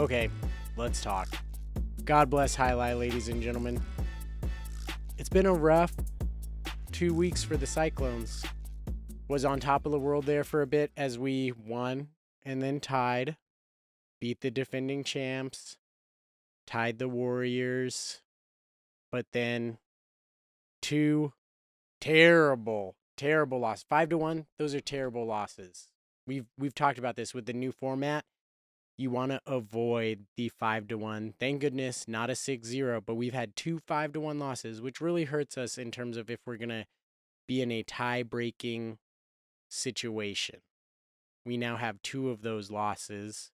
Okay, let's talk. God bless Jai Alai, ladies and gentlemen. It's been a rough 2 weeks for the Cyclones. Was on top of the world there for a bit as we won and then tied. Beat the defending champs. Tied the Warriors. But then 2 terrible losses. 5-1, those are terrible losses. We've talked about this with the new format. You want to avoid the 5-1. Thank goodness, not a 6-0, but we've had 2 5-1 losses, which really hurts us in terms of if we're going to be in a tie-breaking situation. We now have 2 of those losses.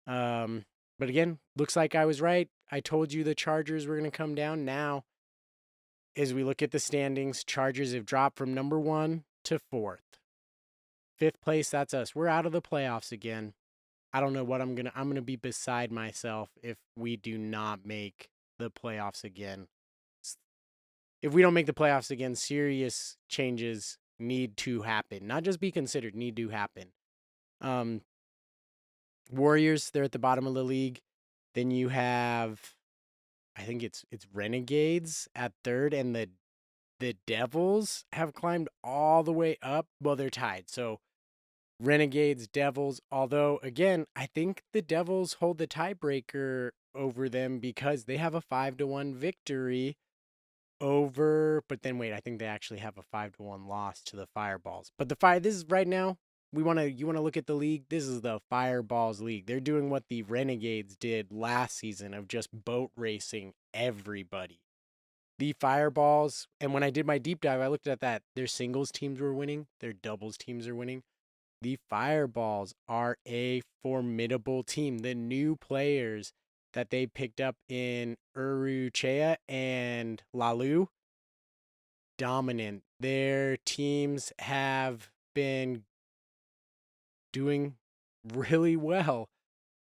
But again, looks like I was right. I told you the Chargers were going to come down. Now, as we look at the standings, Chargers have dropped from number 1 to 4th. 5th place, that's us. We're out of the playoffs again. I don't know what I'm gonna be beside myself if we do not make the playoffs again. If we don't make the playoffs again, serious changes need to happen. Not just be considered, need to happen. Warriors, they're at the bottom of the league. Then you have, I think it's Renegades at 3rd, and the Devils have climbed all the way up. Well, they're tied, so Renegades, Devils, although, again, I think the Devils hold the tiebreaker over them because they have a 5-1 victory over, but then wait, I think they actually have a 5-1 loss to the Fireballs. But this is right now, you want to look at the league, this is the Fireballs league. They're doing what the Renegades did last season of just boat racing everybody. The Fireballs, and when I did my deep dive, I looked at that. Their singles teams were winning, their doubles teams are winning. The Fireballs are a formidable team. The new players that they picked up in Uruchea and Lalu, dominant. Their teams have been doing really well.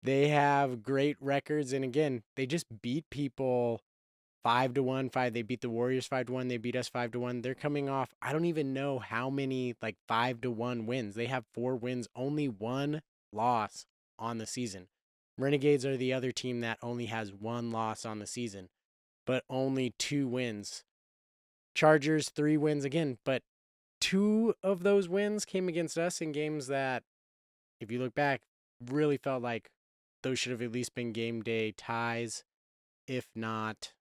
They have great records, and again, they just beat people 5-1. They beat the Warriors 5-1. They beat us 5-1. They're coming off, I don't even know how many 5-1 wins. They have 4 wins, only 1 loss on the season. Renegades are the other team that only has 1 loss on the season, but only 2 wins. Chargers 3 wins again, but 2 of those wins came against us in games that, if you look back, really felt like those should have at least been game day ties, if not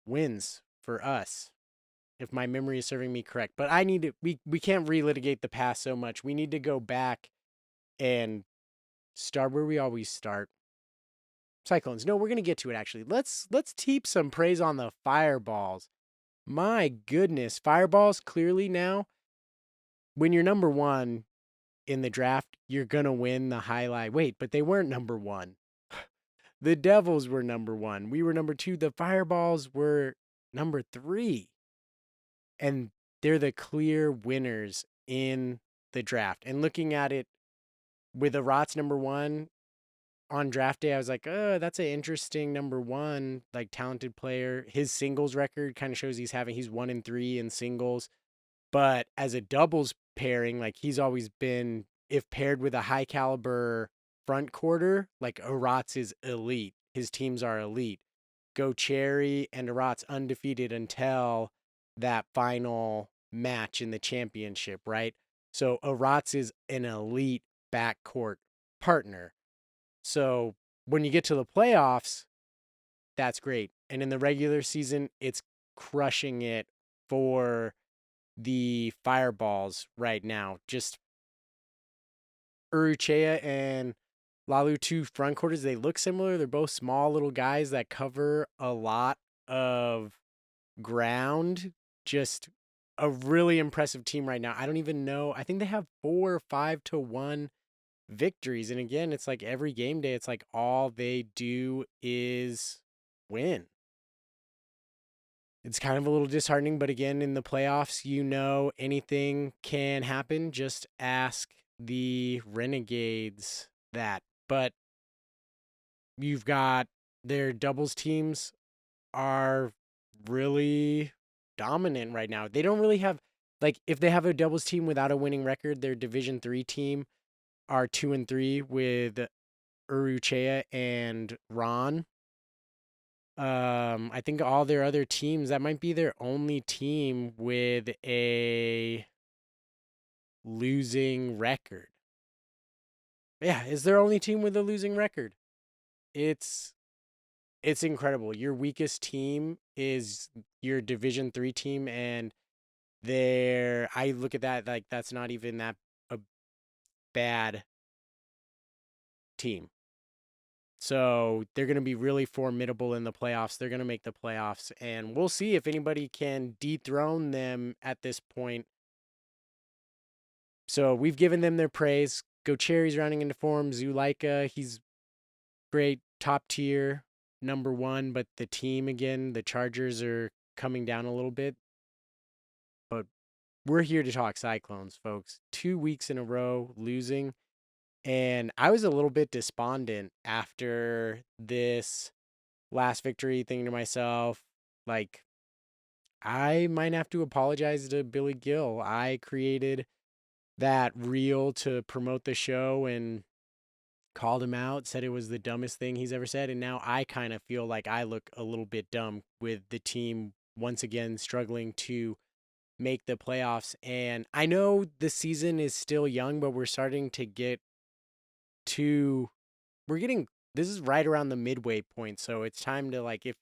wins for us, if my memory is serving me correct. But we can't relitigate the past so much. We need to go back and start where we always start. Cyclones. No, we're going to get to it, actually. Let's heap some praise on the Fireballs. My goodness. Fireballs, clearly now, when you're number 1 in the draft, you're going to win the highlight. Wait, but they weren't number 1. The Devils were number 1. We were number 2. The Fireballs were number 3. And they're the clear winners in the draft. And looking at it with the Rots number 1 on draft day, I was like, oh, that's an interesting number 1, talented player. His singles record kind of shows he's 1-3 in singles. But as a doubles pairing, he's always been, if paired with a high caliber front quarter, Aratz is elite. His teams are elite. Go Cherry and Aratz undefeated until that final match in the championship, right? So Aratz is an elite backcourt partner. So when you get to the playoffs, that's great. And in the regular season, it's crushing it for the Fireballs right now. Just Uruchea and Lalu, 2 front quarters, they look similar. They're both small little guys that cover a lot of ground. Just a really impressive team right now. I don't even know. I think they have 4 or 5-1 victories. And again, it's every game day, it's all they do is win. It's kind of a little disheartening, but again, in the playoffs, anything can happen. Just ask the Renegades that. But you've got their doubles teams are really dominant right now. They don't really have, if they have a doubles team without a winning record, their Division 3 team are 2-3 with Uruchea and Ron. I think all their other teams, that might be their only team with a losing record. Yeah, it's their only team with a losing record. It's it's incredible. Your weakest team is your Division 3 team, and I look at that like that's not even that a bad team. So they're going to be really formidable in the playoffs. They're going to make the playoffs, and we'll see if anybody can dethrone them at this point. So we've given them their praise. Go Cherries rounding into form. Zuleika, he's great, top tier, number one. But the team again, the Chargers are coming down a little bit. But we're here to talk Cyclones, folks. 2 weeks in a row losing. And I was a little bit despondent after this last victory, thinking to myself, like, I might have to apologize to Billy Gill. I created that reel to promote the show and called him out, said it was the dumbest thing he's ever said. And now I kind of feel like I look a little bit dumb with the team once again struggling to make the playoffs. And I know the season is still young, but we're starting to get to, we're getting, this is right around the midway point. So it's time to, like, if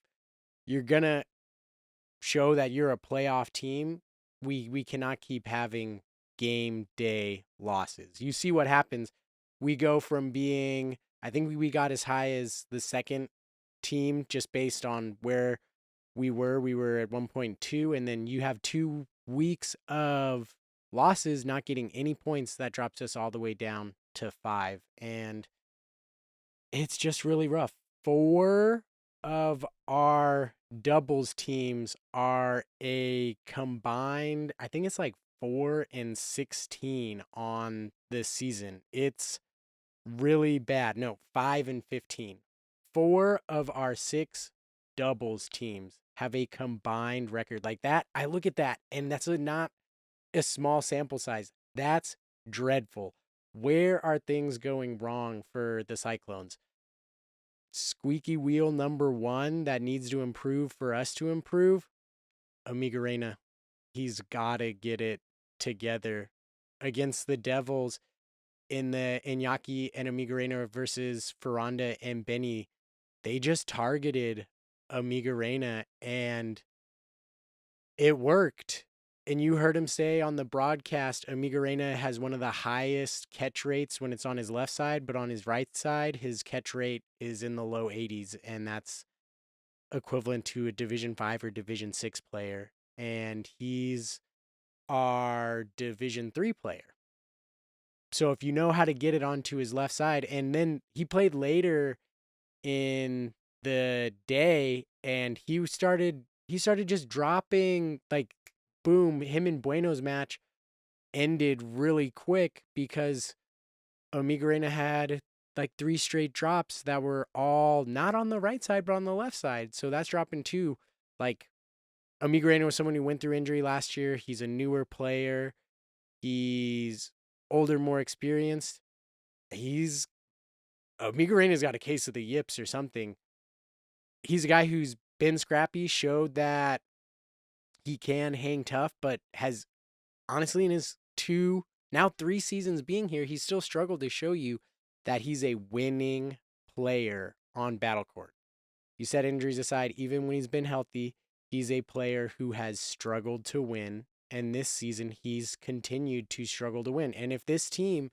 you're going to show that you're a playoff team, we cannot keep having game day losses. You see what happens. We go from being, I think we got as high as the second team just based on where we were. We were at 1.2, and then you have 2 weeks of losses, not getting any points. That drops us all the way down to 5. And it's just really rough. 4 of our doubles teams are a combined, I think it's like 4-16 on this season. It's really bad. No, 5-15. 4 of our 6 doubles teams have a combined record like that. I look at that, and that's not a small sample size. That's dreadful. Where are things going wrong for the Cyclones? Squeaky wheel number 1 that needs to improve for us to improve, Amiga Reyna. He's got to get it together against the Devils in the Iñaki and Amiga Reyna versus Ferranda and Benny. They just targeted Amiga Reyna and it worked. And you heard him say on the broadcast, Amiga Reyna has one of the highest catch rates when it's on his left side, but on his right side, his catch rate is in the low 80s, and that's equivalent to a Division 5 or Division 6 player. And he's our Division 3 player. So if you know how to get it onto his left side, and then he played later in the day, and he started just dropping, like, boom, him and Bueno's match ended really quick because Amiga Reyna had like 3 straight drops that were all not on the right side but on the left side. So that's dropping 2. Like, Amiga Reyna was someone who went through injury last year. He's a newer player. He's older, more experienced. Amiga Reyna's got a case of the yips or something. He's a guy who's been scrappy, showed that he can hang tough, but has honestly in his 3 seasons being here, he's still struggled to show you that he's a winning player on Battle Court. You set injuries aside, even when he's been healthy, he's a player who has struggled to win. And this season, he's continued to struggle to win. And if this team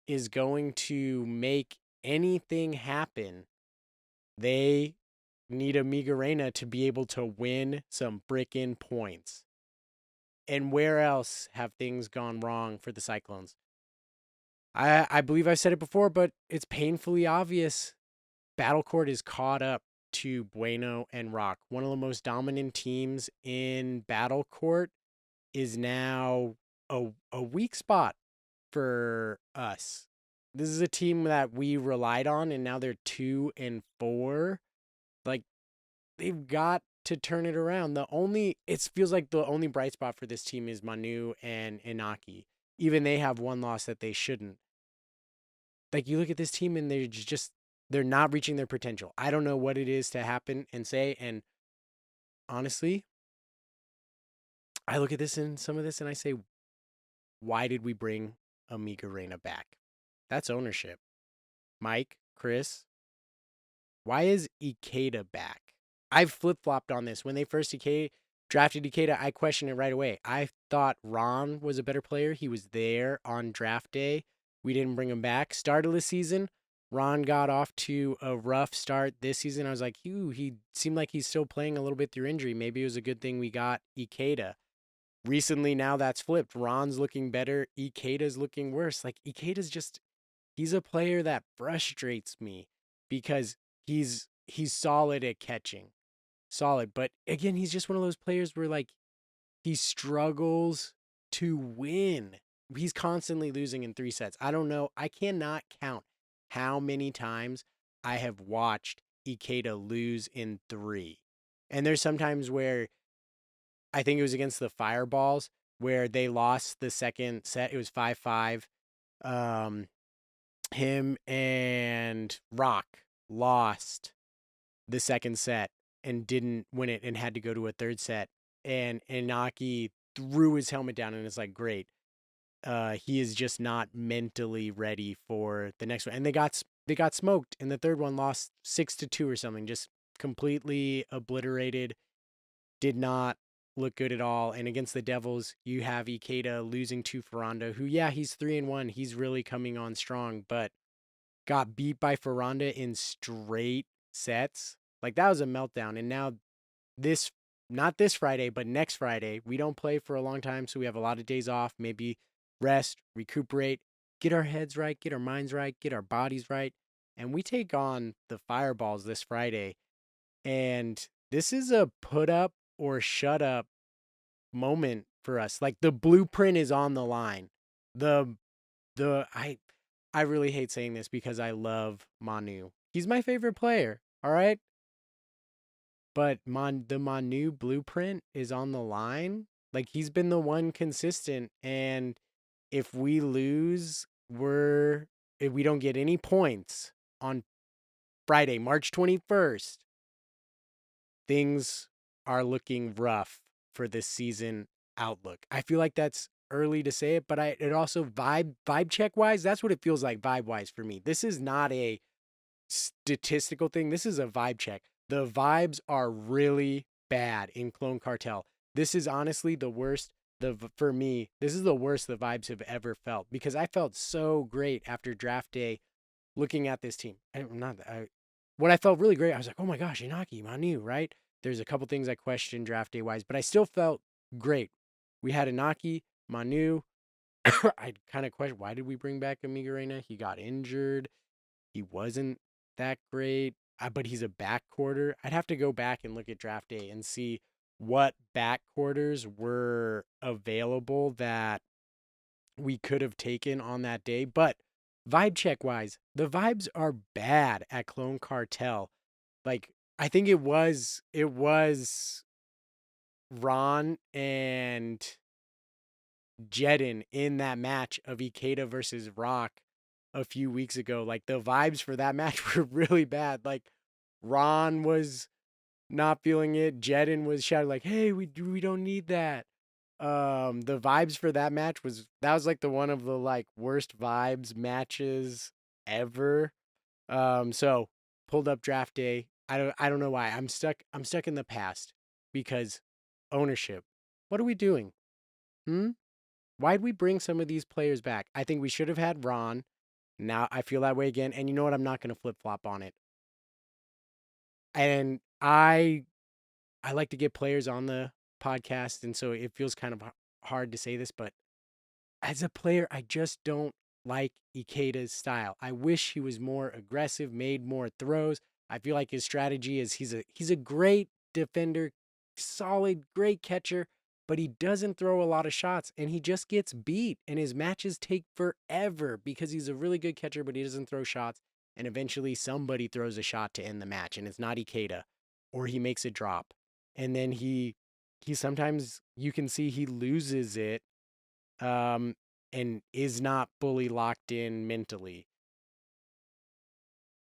is going to make anything happen, they need Amiga Reyna to be able to win some frickin' points. And where else have things gone wrong for the Cyclones? I believe I've said it before, but it's painfully obvious. Battle Court is caught up to Bueno and Rock. One of the most dominant teams in Battle Court is now a weak spot for us. This is a team that we relied on, and now they're 2-4. Like, they've got to turn it around. It feels like the only bright spot for this team is Manu and Inaki. Even they have one loss that they shouldn't. Like, you look at this team and they're just they're not reaching their potential. I don't know what it is to happen and say. And honestly, I look at this and some of this and I say, why did we bring Amiga Reina back? That's ownership. Mike, Chris, why is Ikeda back? I've flip flopped on this. When they first drafted Ikeda, I questioned it right away. I thought Ron was a better player. He was there on draft day. We didn't bring him back. Start of the season, Ron got off to a rough start this season. I was like, he seemed like he's still playing a little bit through injury. Maybe it was a good thing we got Ikeda. Recently, now that's flipped. Ron's looking better. Ikeda's looking worse. Like, he's a player that frustrates me because he's solid at catching. Solid. But again, he's just one of those players where like he struggles to win. He's constantly losing in 3 sets. I don't know. I cannot count how many times I have watched Ikeda lose in 3. And there's sometimes where I think it was against the Fireballs where they lost the second set. It was 5-5. Him and Rock lost the second set and didn't win it and had to go to a third set. And Inaki threw his helmet down and it's like, great. He is just not mentally ready for the next one. And they got smoked in the third one, lost 6-2 or something, just completely obliterated. Did not look good at all. And against the Devils, you have Ikeda losing to Ferranda, who, yeah, he's 3-1. He's really coming on strong, but got beat by Ferranda in straight sets. Like, that was a meltdown. And now not this Friday, but next Friday, we don't play for a long time, so we have a lot of days off, maybe rest, recuperate, get our heads right, get our minds right, get our bodies right. And we take on the Fireballs this Friday. And this is a put up or shut up moment for us. Like, the blueprint is on the line. I really hate saying this because I love Manu. He's my favorite player, all right? But the Manu blueprint is on the line. Like, he's been the one consistent, and if we lose, if we don't get any points on Friday, March 21st, things are looking rough for this season outlook. I feel like that's early to say it, but it also vibe check wise, that's what it feels like vibe wise for me. This is not a statistical thing. This is a vibe check. The vibes are really bad in Clone Cartel. This is honestly the worst. For me, this is the worst the vibes have ever felt because I felt so great after draft day looking at this team. What I felt really great, I was like, oh my gosh, Inaki, Manu, right? There's a couple things I questioned draft day wise, but I still felt great. We had Inaki, Manu. I kind of questioned, why did we bring back Amiga Reina? He got injured. He wasn't that great, but he's a back quarter. I'd have to go back and look at draft day and see what back quarters were available that we could have taken on that day. But vibe check wise, the vibes are bad at Clone Cartel. Like, I think it was Ron and Jedin in that match of Ikeda versus Rock a few weeks ago. Like, the vibes for that match were really bad. Like, Ron was not feeling it. Jedin was shouting like, "Hey, we don't need that." The vibes for that match was like the one of the like worst vibes matches ever. So pulled up draft day. I don't know why. I'm stuck in the past because ownership. What are we doing? Why'd we bring some of these players back? I think we should have had Ron. Now I feel that way again. And you know what? I'm not going to flip flop on it. And I like to get players on the podcast. And so it feels kind of hard to say this, but as a player, I just don't like Ikeda's style. I wish he was more aggressive, made more throws. I feel like his strategy is he's a great defender, solid, great catcher, but he doesn't throw a lot of shots and he just gets beat and his matches take forever because he's a really good catcher, but he doesn't throw shots. And eventually somebody throws a shot to end the match and it's not Ikeda, or he makes a drop. And then he sometimes you can see he loses it and is not fully locked in mentally.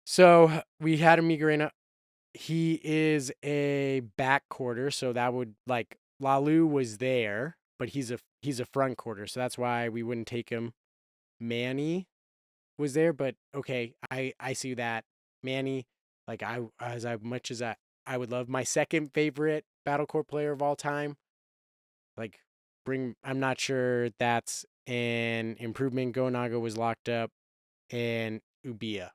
So we had a Migrena. He is a back quarter, so that would like Lalu was there, but he's a front quarter, so that's why we wouldn't take him. Manny was there, but okay, I see that. Manny, like much as I would love my second favorite Battlecore player of all time. Like I'm not sure that's an improvement. Go Naga was locked up, and Ubia.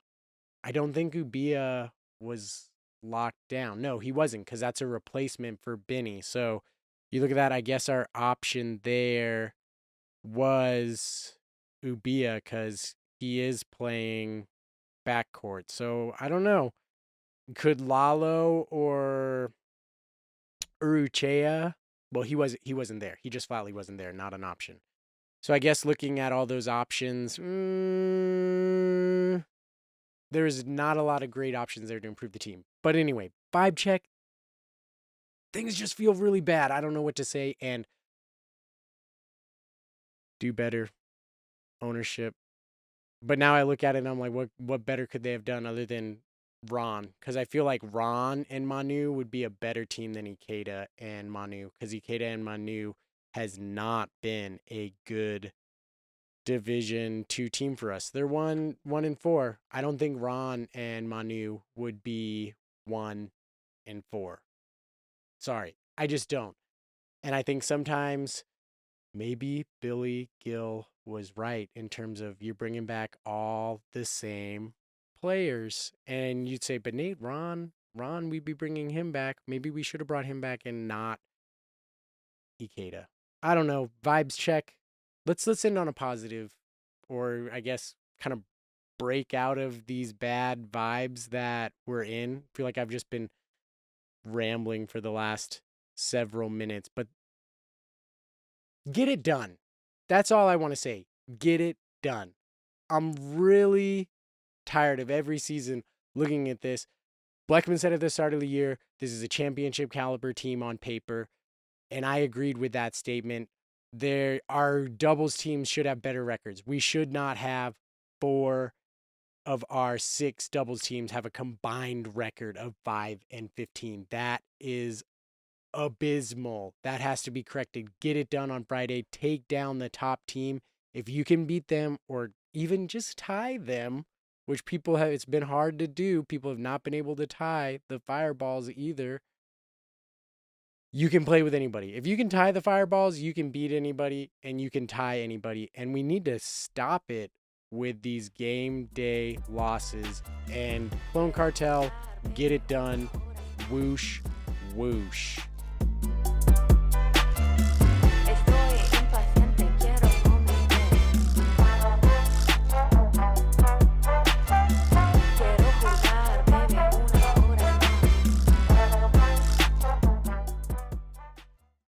I don't think Ubia was locked down. No, he wasn't, because that's a replacement for Benny. So you look at that, I guess our option there was Ubia, because he is playing backcourt. So I don't know. Could Lalo or Uruchea? Well, he wasn't there. He just flatly wasn't there, not an option. So I guess looking at all those options, there's not a lot of great options there to improve the team. But anyway, vibe check. Things just feel really bad. I don't know what to say. And do better. Ownership. But now I look at it and I'm like, what better could they have done other than Ron? Because I feel like Ron and Manu would be a better team than Ikeda and Manu. Because Ikeda and Manu has not been a good Division 2 team for us. They're 1-4. I don't think Ron and Manu would be 1-4. Sorry, I just don't. And I think sometimes maybe Billy Gill was right in terms of you're bringing back all the same players. And you'd say, but Nate, Ron, we'd be bringing him back. Maybe we should have brought him back and not Ikeda. I don't know. Vibes check. Let's end on a positive, or I guess kind of break out of these bad vibes that we're in. I feel like I've just been rambling for the last several minutes, but get it done. That's all I want to say. Get it done. I'm really tired of every season looking at this. Bleckman said at the start of the year, this is a championship caliber team on paper. And I agreed with that statement. Our doubles teams should have better records. We should not have 4 of our 6 doubles teams have a combined record of 5-15. That is abysmal. That has to be corrected. Get it done on Friday. Take down the top team. If you can beat them or even just tie them, which it's been hard to do. People have not been able to tie the Fireballs either. You can play with anybody. If you can tie the Fireballs, you can beat anybody and you can tie anybody. And we need to stop it with these game day losses. And Clone Cartel, get it done. Whoosh, whoosh.